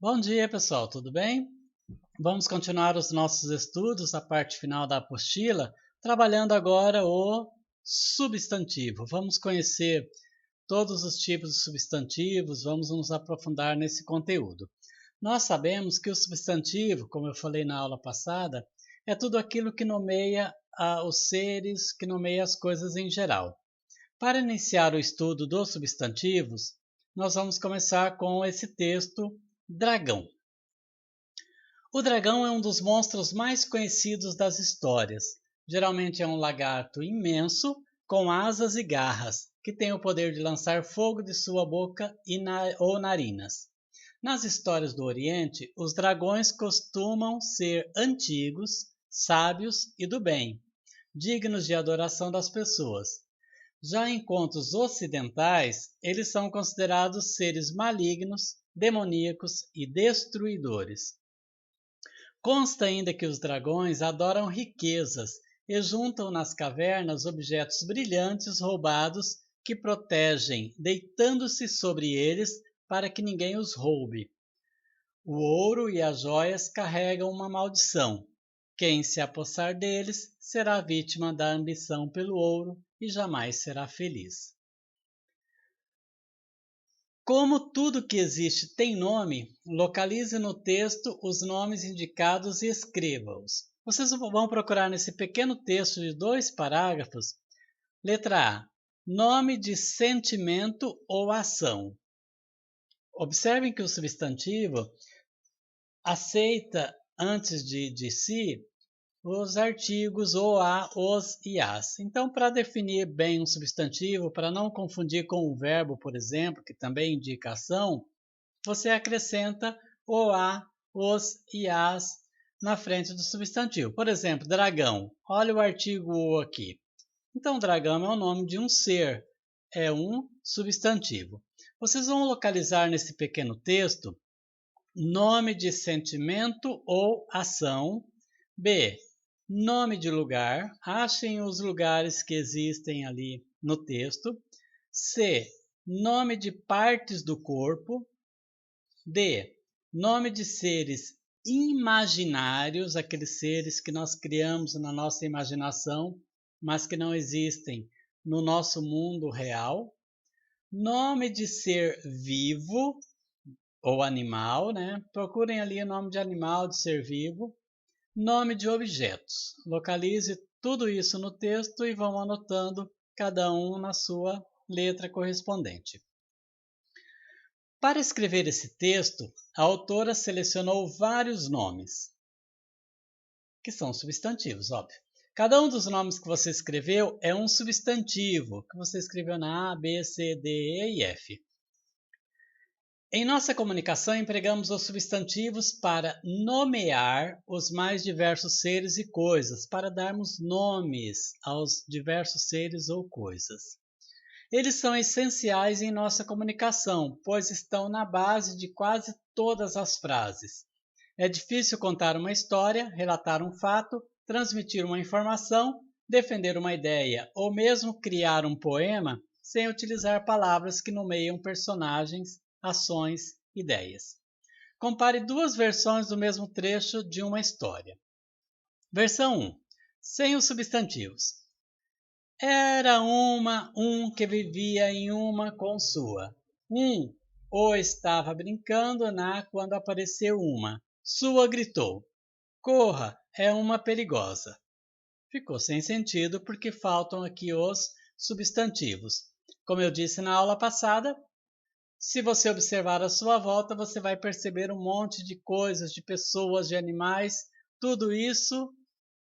Bom dia, pessoal, tudo bem? Vamos continuar os nossos estudos, a parte final da apostila, trabalhando agora o substantivo. Vamos conhecer todos os tipos de substantivos, vamos nos aprofundar nesse conteúdo. Nós sabemos que o substantivo, como eu falei na aula passada, é tudo aquilo que nomeia os seres, que nomeia as coisas em geral. Para iniciar o estudo dos substantivos, nós vamos começar com esse texto, dragão. O dragão é um dos monstros mais conhecidos das histórias. Geralmente é um lagarto imenso, com asas e garras, que tem o poder de lançar fogo de sua boca ou narinas. Nas histórias do Oriente, os dragões costumam ser antigos, sábios e do bem, dignos de adoração das pessoas. Já em contos ocidentais, eles são considerados seres malignos, demoníacos e destruidores. Consta ainda que os dragões adoram riquezas e juntam nas cavernas objetos brilhantes roubados que protegem, deitando-se sobre eles para que ninguém os roube. O ouro e as joias carregam uma maldição. Quem se apossar deles será vítima da ambição pelo ouro e jamais será feliz. Como tudo que existe tem nome, localize no texto os nomes indicados e escreva-os. Vocês vão procurar nesse pequeno texto de 2 parágrafos. Letra A. Nome de sentimento ou ação. Observem que o substantivo aceita antes de si os artigos o, a, os e as. Então, para definir bem um substantivo, para não confundir com um verbo, por exemplo, que também indica ação, você acrescenta o, a, os e as na frente do substantivo. Por exemplo, dragão. Olha o artigo o aqui. Então, dragão é o nome de um ser, é um substantivo. Vocês vão localizar nesse pequeno texto nome de sentimento ou ação. B. Nome de lugar. Achem os lugares que existem ali no texto. C. Nome de partes do corpo. D. Nome de seres imaginários, aqueles seres que nós criamos na nossa imaginação, mas que não existem no nosso mundo real. Nome de ser vivo ou animal, né? Procurem ali o nome de animal, de ser vivo. Nome de objetos. Localize tudo isso no texto e vão anotando cada um na sua letra correspondente. Para escrever esse texto, a autora selecionou vários nomes, que são substantivos, óbvio. Cada um dos nomes que você escreveu é um substantivo, que você escreveu na A, B, C, D, E e F. Em nossa comunicação, empregamos os substantivos para nomear os mais diversos seres e coisas, para darmos nomes aos diversos seres ou coisas. Eles são essenciais em nossa comunicação, pois estão na base de quase todas as frases. É difícil contar uma história, relatar um fato, transmitir uma informação, defender uma ideia ou mesmo criar um poema sem utilizar palavras que nomeiam personagens, ações, ideias. Compare duas versões do mesmo trecho de uma história. Versão 1. Sem os substantivos. Era um que vivia em uma com sua. O estava brincando na quando apareceu uma. Sua gritou: Corra, é uma perigosa. Ficou sem sentido porque faltam aqui os substantivos. Como eu disse na aula passada, se você observar à sua volta, você vai perceber um monte de coisas, de pessoas, de animais. Tudo isso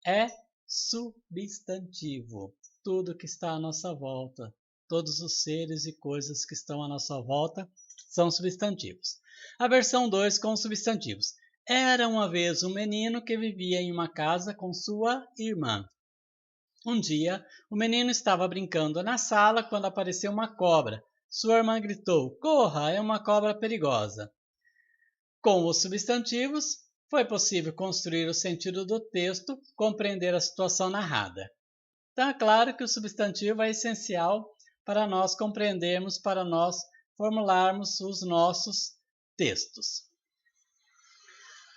é substantivo. Tudo que está à nossa volta, todos os seres e coisas que estão à nossa volta são substantivos. A versão 2 com substantivos. Era uma vez um menino que vivia em uma casa com sua irmã. Um dia, o menino estava brincando na sala quando apareceu uma cobra. Sua irmã gritou: Corra, é uma cobra perigosa. Com os substantivos, foi possível construir o sentido do texto, compreender a situação narrada. Então, é claro que o substantivo é essencial para nós compreendermos, para nós formularmos os nossos textos.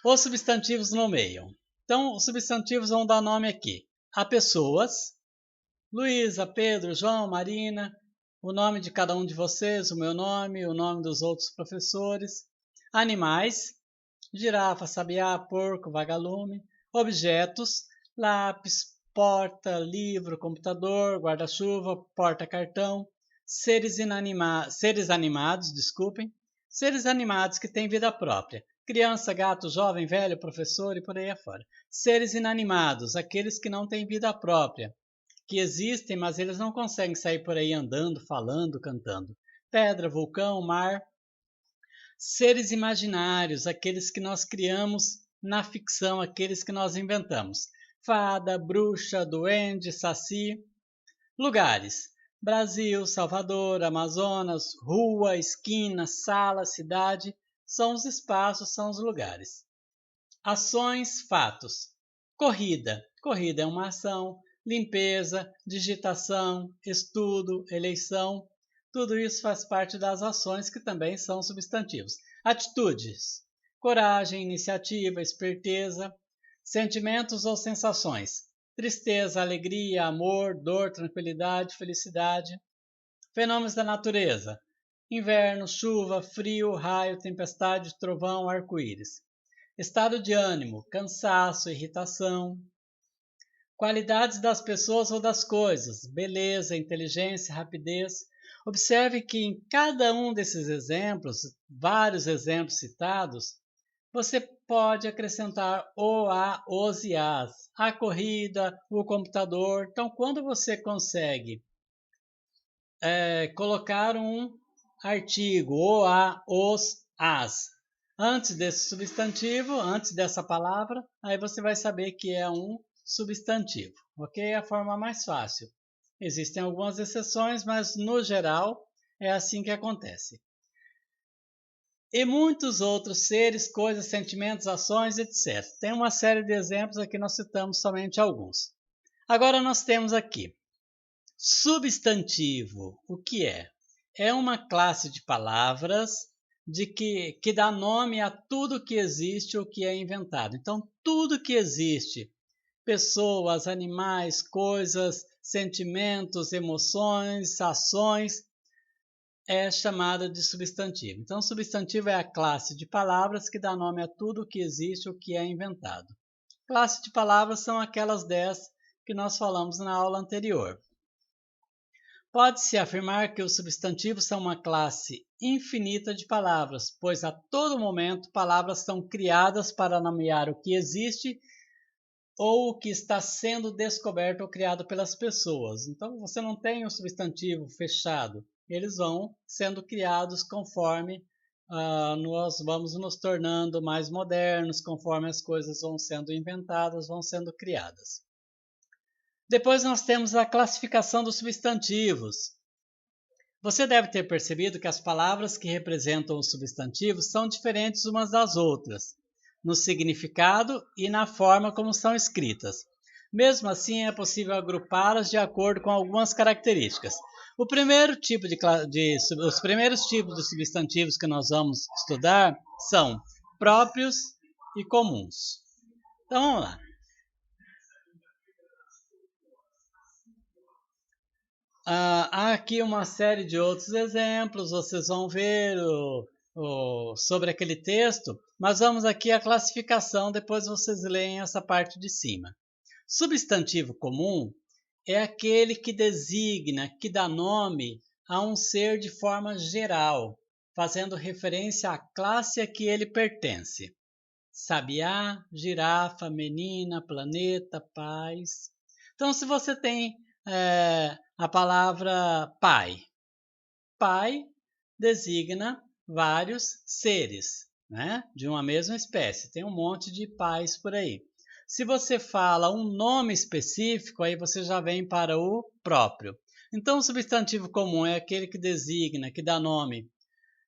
Os substantivos nomeiam. Então, os substantivos vão dar nome aqui a pessoas, Luísa, Pedro, João, Marina, o nome de cada um de vocês, o meu nome, o nome dos outros professores. Animais, girafa, sabiá, porco, vagalume. Objetos, lápis, porta, livro, computador, guarda-chuva, porta-cartão. Seres animados, seres animados que têm vida própria. Criança, gato, jovem, velho, professor e por aí afora. Seres inanimados, aqueles que não têm vida própria, que existem, mas eles não conseguem sair por aí andando, falando, cantando. Pedra, vulcão, mar. Seres imaginários, aqueles que nós criamos na ficção, aqueles que nós inventamos. Fada, bruxa, duende, saci. Lugares: Brasil, Salvador, Amazonas, rua, esquina, sala, cidade. São os espaços, são os lugares. Ações, fatos. Corrida. Corrida é uma ação. Limpeza, digitação, estudo, eleição. Tudo isso faz parte das ações que também são substantivos. Atitudes. Coragem, iniciativa, esperteza. Sentimentos ou sensações. Tristeza, alegria, amor, dor, tranquilidade, felicidade. Fenômenos da natureza. Inverno, chuva, frio, raio, tempestade, trovão, arco-íris. Estado de ânimo, cansaço, irritação. Qualidades das pessoas ou das coisas, beleza, inteligência, rapidez. Observe que em cada um desses exemplos, vários exemplos citados, você pode acrescentar o, a, os e as. A corrida, o computador. Então, quando você consegue colocar um artigo, o, a, os, as, antes desse substantivo, antes dessa palavra, aí você vai saber que é um substantivo, ok? É a forma mais fácil. Existem algumas exceções, mas no geral é assim que acontece. E muitos outros seres, coisas, sentimentos, ações, etc. Tem uma série de exemplos, aqui nós citamos somente alguns. Agora nós temos aqui substantivo. O que é? É uma classe de palavras que dá nome a tudo que existe ou que é inventado. Então, tudo que existe, pessoas, animais, coisas, sentimentos, emoções, ações, é chamada de substantivo. Então, substantivo é a classe de palavras que dá nome a tudo que existe ou que é inventado. Classe de palavras são aquelas 10 que nós falamos na aula anterior. Pode-se afirmar que os substantivos são uma classe infinita de palavras, pois a todo momento palavras são criadas para nomear o que existe ou o que está sendo descoberto ou criado pelas pessoas. Então, você não tem um substantivo fechado. Eles vão sendo criados conforme nós vamos nos tornando mais modernos, conforme as coisas vão sendo inventadas, vão sendo criadas. Depois nós temos a classificação dos substantivos. Você deve ter percebido que as palavras que representam os substantivos são diferentes umas das outras, no significado e na forma como são escritas. Mesmo assim, é possível agrupá-las de acordo com algumas características. Os primeiros tipos de substantivos que nós vamos estudar são próprios e comuns. Então, vamos lá. Há aqui uma série de outros exemplos, vocês vão ver sobre aquele texto, mas vamos aqui à classificação, depois vocês leem essa parte de cima. Substantivo comum é aquele que designa, que dá nome a um ser de forma geral, fazendo referência à classe a que ele pertence. Sabiá, girafa, menina, planeta, pais. Então, se você tem a palavra pai. Pai designa vários seres, né, de uma mesma espécie. Tem um monte de pais por aí. Se você fala um nome específico, aí você já vem para o próprio. Então, o substantivo comum é aquele que designa, que dá nome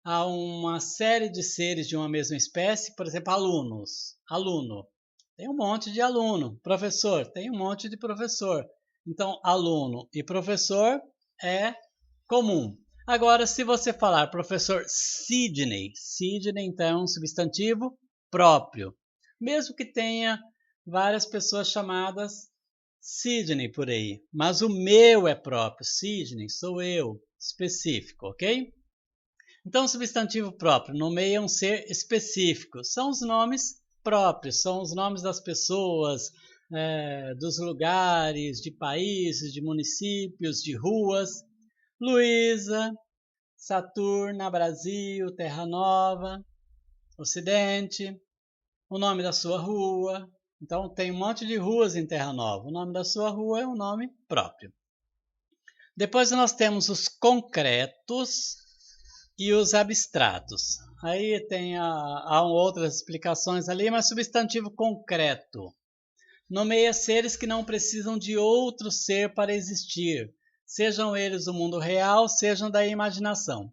a uma série de seres de uma mesma espécie, por exemplo, alunos. Aluno. Tem um monte de aluno. Professor. Tem um monte de professor. Então, aluno e professor é comum. Agora, se você falar professor Sidney, Sidney então é um substantivo próprio. mesmo que tenha várias pessoas chamadas Sidney por aí, mas o meu é próprio, Sidney, sou eu, específico, ok? Então, o substantivo próprio nomeia um ser específico, são os nomes próprios, são os nomes das pessoas, dos lugares, de países, de municípios, de ruas. Luísa, Saturna, Brasil, Terra Nova, Ocidente, o nome da sua rua. Então, tem um monte de ruas em Terra Nova. O nome da sua rua é um nome próprio. Depois nós temos os concretos e os abstratos. Aí há outras explicações ali, mas substantivo concreto nomeia seres que não precisam de outro ser para existir, sejam eles do mundo real, sejam da imaginação.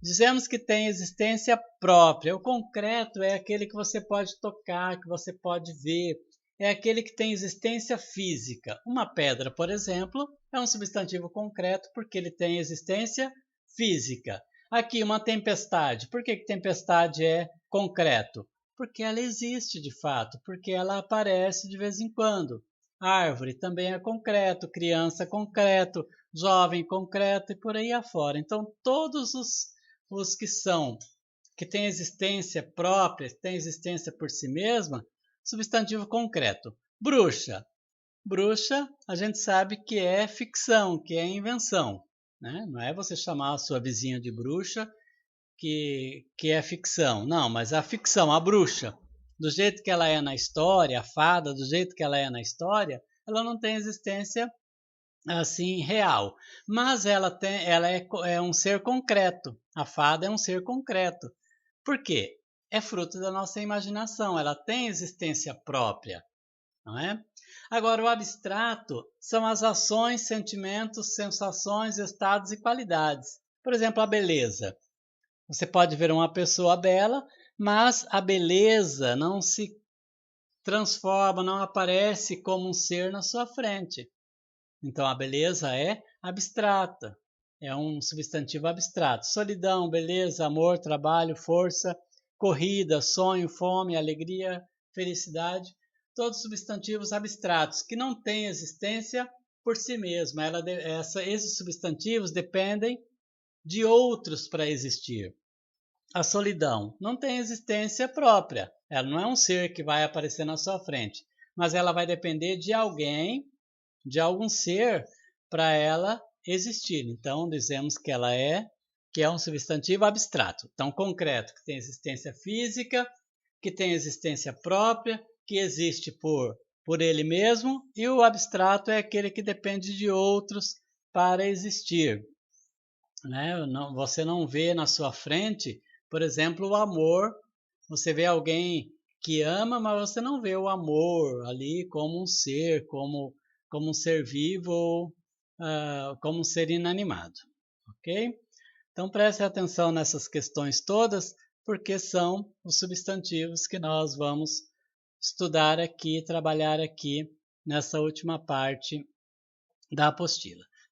Dizemos que tem existência própria. O concreto é aquele que você pode tocar, que você pode ver. É aquele que tem existência física. Uma pedra, por exemplo, é um substantivo concreto porque ele tem existência física. Aqui, uma tempestade. Por que tempestade é concreto? Porque ela existe de fato, porque ela aparece de vez em quando. Árvore também é concreto, criança concreto, jovem concreto e por aí afora. Então, todos os que têm existência própria, têm existência por si mesma, substantivo concreto. Bruxa. Bruxa, a gente sabe que é ficção, que é invenção. Né? Não é você chamar a sua vizinha de bruxa que é ficção. Não, mas a ficção, a bruxa, do jeito que ela é na história, a fada, do jeito que ela é na história, ela não tem existência assim real, mas ela é um ser concreto. A fada é um ser concreto. Por quê? É fruto da nossa imaginação, ela tem existência própria, não é? Agora, o abstrato são as ações, sentimentos, sensações, estados e qualidades. Por exemplo, a beleza. Você pode ver uma pessoa bela, mas a beleza não se transforma, não aparece como um ser na sua frente. Então, a beleza é abstrata, é um substantivo abstrato. Solidão, beleza, amor, trabalho, força, corrida, sonho, fome, alegria, felicidade, todos substantivos abstratos que não têm existência por si mesma. Esses substantivos dependem de outros para existir. A solidão não tem existência própria, ela não é um ser que vai aparecer na sua frente, mas ela vai depender de alguém, de algum ser, para ela existir. Então, dizemos que é um substantivo abstrato. Então, concreto, que tem existência física, que tem existência própria, que existe por ele mesmo, e o abstrato é aquele que depende de outros para existir. Né? Você não vê na sua frente, por exemplo, o amor. Você vê alguém que ama, mas você não vê o amor ali como um ser, como um ser vivo ou como um ser inanimado. Ok? Então preste atenção nessas questões todas, porque são os substantivos que nós vamos estudar aqui, trabalhar aqui nessa última parte da apostila.